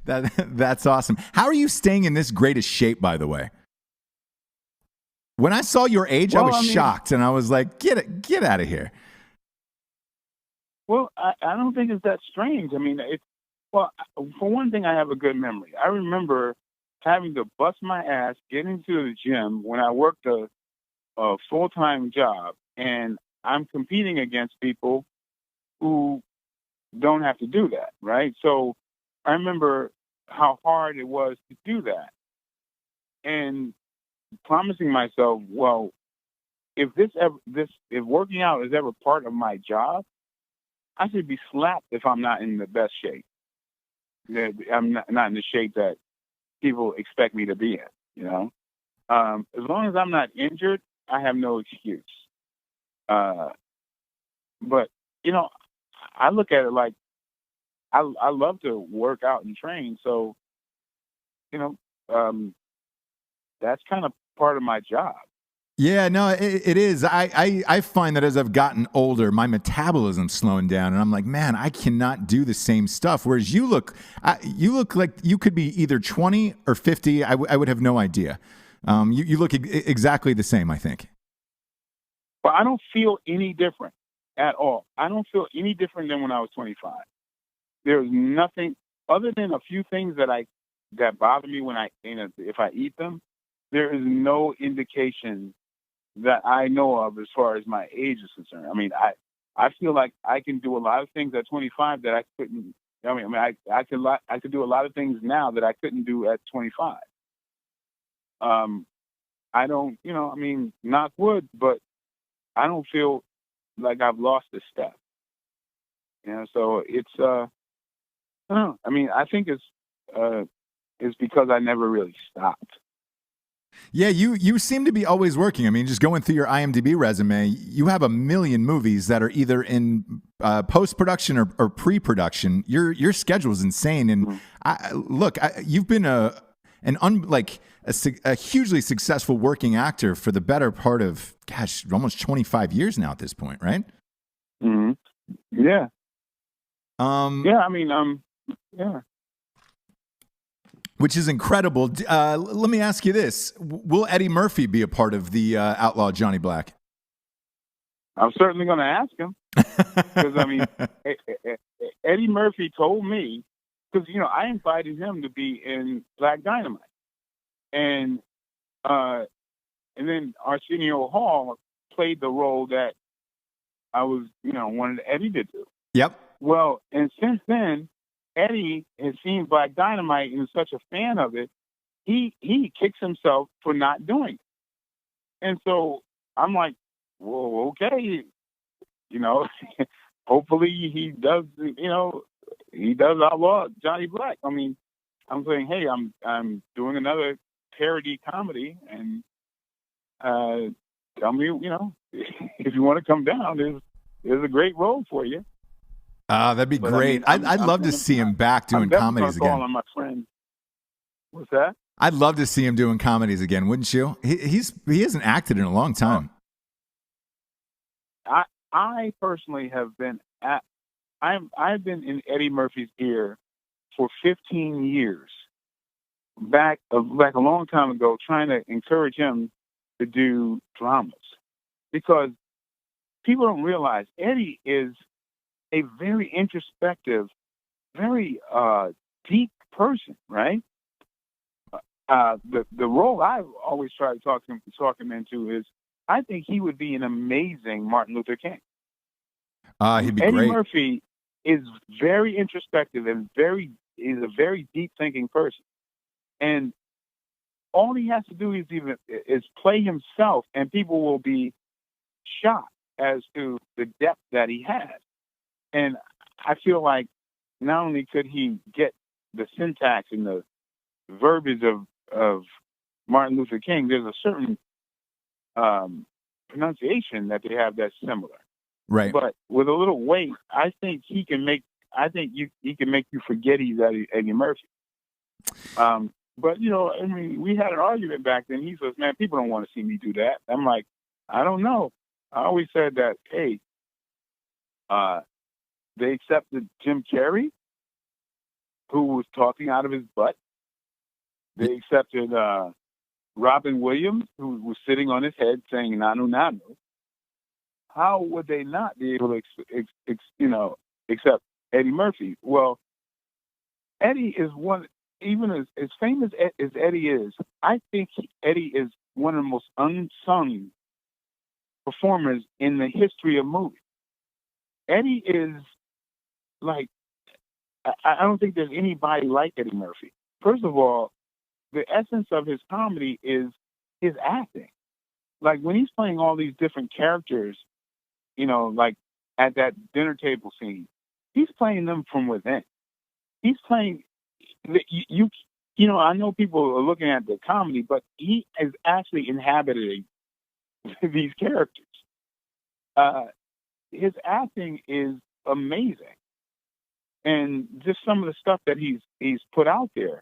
That's awesome. How are you staying in this great a shape, by the way? When I saw your age, I Well, was I mean, shocked, and I was like, get out of here." well, I don't think it's that strange. I mean, well, for one thing, I have a good memory. I remember having to bust my ass getting to the gym when I worked a full time job, and I'm competing against people who don't have to do that, right? So I remember how hard it was to do that, and promising myself, well, if working out is ever part of my job, I should be slapped if I'm not in the best shape. That I'm not in the shape that people expect me to be in. You know, as long as I'm not injured, I have no excuse. Uh, but you know, I look at it like I love to work out and train, so you know, um, that's kind of part of my job. Yeah, no, it is. I find that as I've gotten older, my metabolism's slowing down, and I'm like, man, I cannot do the same stuff. Whereas you look like you could be either 20 or 50. I would have no idea. You look exactly the same, I think. But I don't feel any different at all. I don't feel any different than when I was 25. There's nothing other than a few things that bother me when if I eat them. There is no indication that I know of as far as my age is concerned. I mean, I feel like I can do a lot of things at 25 that I couldn't. I could do a lot of things now that I couldn't do at 25. Um, I don't, I mean, knock wood, but I don't feel like I've lost a step. So it's I don't know. I mean, I think it's because I never really stopped. Yeah, you seem to be always working. I mean, just going through your IMDb resume, you have a million movies that are either in post production or pre production. Your schedule is insane. And Mm-hmm. you've been a hugely successful working actor for the better part of almost 25 years now at this point, right? Mm-hmm. Yeah, Um, yeah. I mean, yeah. which is incredible. Let me ask you this: will Eddie Murphy be a part of the Outlaw Johnny Black? I'm certainly going to ask him because I mean, Eddie Murphy told me because I invited him to be in Black Dynamite, and uh, and then Arsenio Hall played the role that I was wanted Eddie to do. Yep. Well, and since then, Eddie has seen Black Dynamite and is such a fan of it, he kicks himself for not doing it. And so I'm like, well, okay, you know, hopefully he does outlaw Johnny Black. I mean, I'm saying, hey, I'm doing another parody comedy, and tell me, if you want to come down, there's a great role for you. That'd be But I great. mean, I'd love to see him back I'm doing definitely going comedies to call again. on my friend. What's that? I'd love to see him doing comedies again, wouldn't you? He hasn't acted in a long Uh, time. I personally have been I've been in Eddie Murphy's ear for 15 years. Back a long time ago, trying to encourage him to do dramas because people don't realize Eddie is a very introspective, very deep person, right? The role I've always tried to talk him into is I think he would be an amazing Martin Luther King. He'd be Eddie great. Murphy is very introspective and is a very deep thinking person, and all he has to do is play himself, and people will be shocked as to the depth that he has. And I feel like not only could he get the syntax and the verbiage of Martin Luther King, there's a certain pronunciation that they have that's similar. Right. But with a little weight, I think he can make. I think he can make you forget he's Eddie Murphy. But I mean, we had an argument back then. He says, "Man, people don't want to see me do that." I'm like, I don't know. I always said that. Hey, they accepted Jim Carrey. who was talking out of his butt. They accepted Robin Williams, who was sitting on his head saying "nanu nanu." How would they not be able to, accept Eddie Murphy? Well, Eddie is one, even as famous as Eddie is, I think Eddie is one of the most unsung performers in the history of movies. Eddie is like, I don't think there's anybody like Eddie Murphy. First of all, the essence of his comedy is his acting. Like when he's playing all these different characters, like at that dinner table scene, he's playing them from within. He's playing I know people are looking at the comedy, but he is actually inhabiting these characters. His acting is amazing, and just some of the stuff that he's put out there.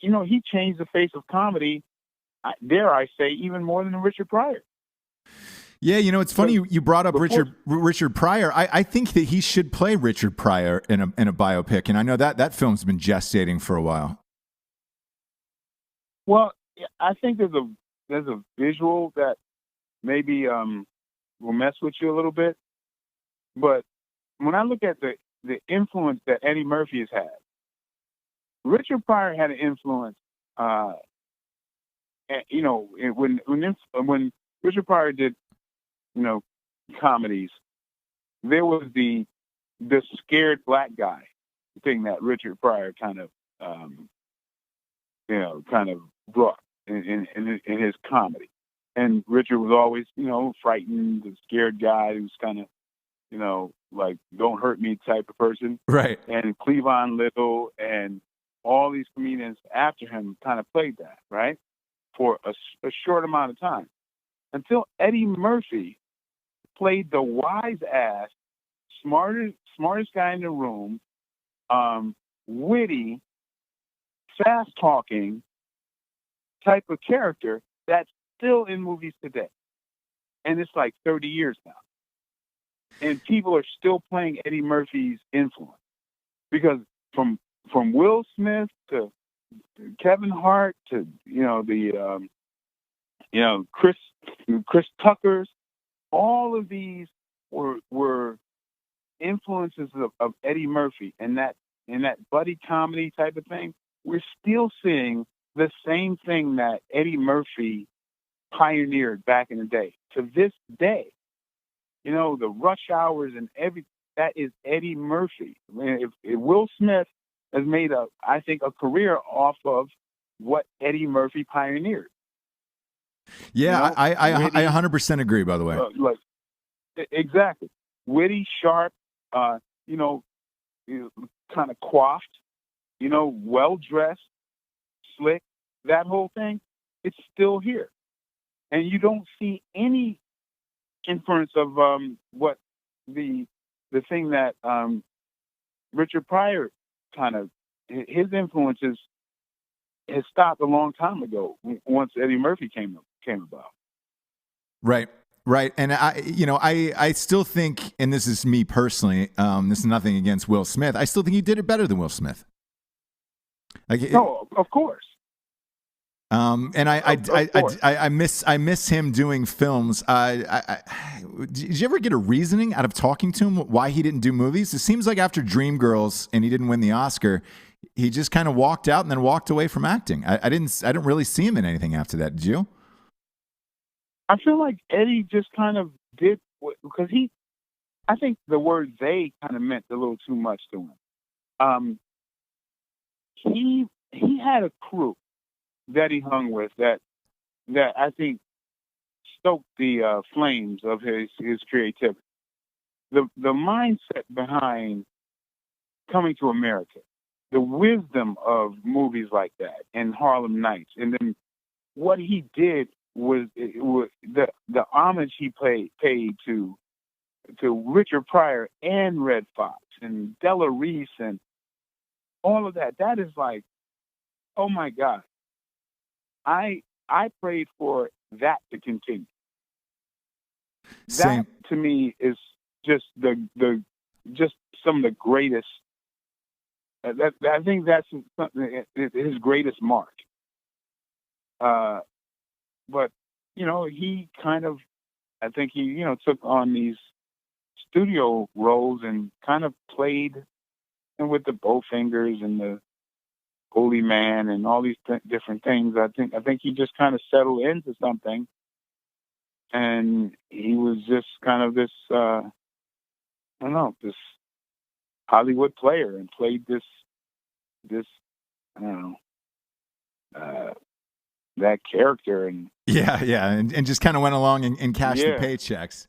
He changed the face of comedy. Dare I say, even more than Richard Pryor. Yeah, it's funny you brought up Richard Pryor. I think that he should play Richard Pryor in a biopic, and I know that film's been gestating for a while. Well, I think there's a visual that maybe will mess with you a little bit, but when I look at the influence that Eddie Murphy has had, Richard Pryor had an influence. When Richard Pryor did comedies, there was the scared black guy thing that Richard Pryor kind of brought in his comedy. And Richard was always, frightened, the scared guy who's kind of, like, don't hurt me type of person. Right. And Cleavon Little and all these comedians after him kind of played that, right? For a short amount of time. Until Eddie Murphy played the wise ass, smartest guy in the room, witty, fast talking type of character that's still in movies today. And it's like 30 years now. And people are still playing Eddie Murphy's influence. Because from Will Smith to Kevin Hart to, Chris Tuckers, all of these were influences of Eddie Murphy, and that buddy comedy type of thing. We're still seeing the same thing that Eddie Murphy pioneered back in the day. To this day, the rush hours and that is Eddie Murphy. I mean, if Will Smith has made I think a career off of what Eddie Murphy pioneered. Yeah, I 100% agree, by the way. Exactly. Witty, sharp, kind of coiffed, well-dressed, slick, that whole thing, it's still here. And you don't see any influence of what the thing that Richard Pryor his influences has stopped a long time ago once Eddie Murphy came about. Right. And I still think, and this is me personally, this is nothing against Will Smith, I still think he did it better than Will Smith. No, of course. And I miss him doing films. Did you ever get a reasoning out of talking to him why he didn't do movies? It seems like after Dreamgirls and he didn't win the Oscar, he just kind of walked out and then walked away from acting. I didn't really see him in anything after that. Did you? I feel like Eddie just kind of did because I think the word "they" kind of meant a little too much to him. He had a crew that he hung with that I think stoked the flames of his creativity. The mindset behind Coming to America, the wisdom of movies like that, and Harlem Nights, and then what he did was the homage he paid to Richard Pryor and Red Fox and Della Reese and all of that. That is like, oh my God. I prayed for that to continue. Same. That to me is just just some of the greatest I think that's something his greatest mark. But he kind of, I think he took on these studio roles and kind of played and with the Bowfingers and the Holy Man and all these different things. I think he just kind of settled into something, and he was just kind of this I don't know, this Hollywood player, and played this I don't know that character, and Yeah, and just kind of went along and cashed the yeah. paychecks.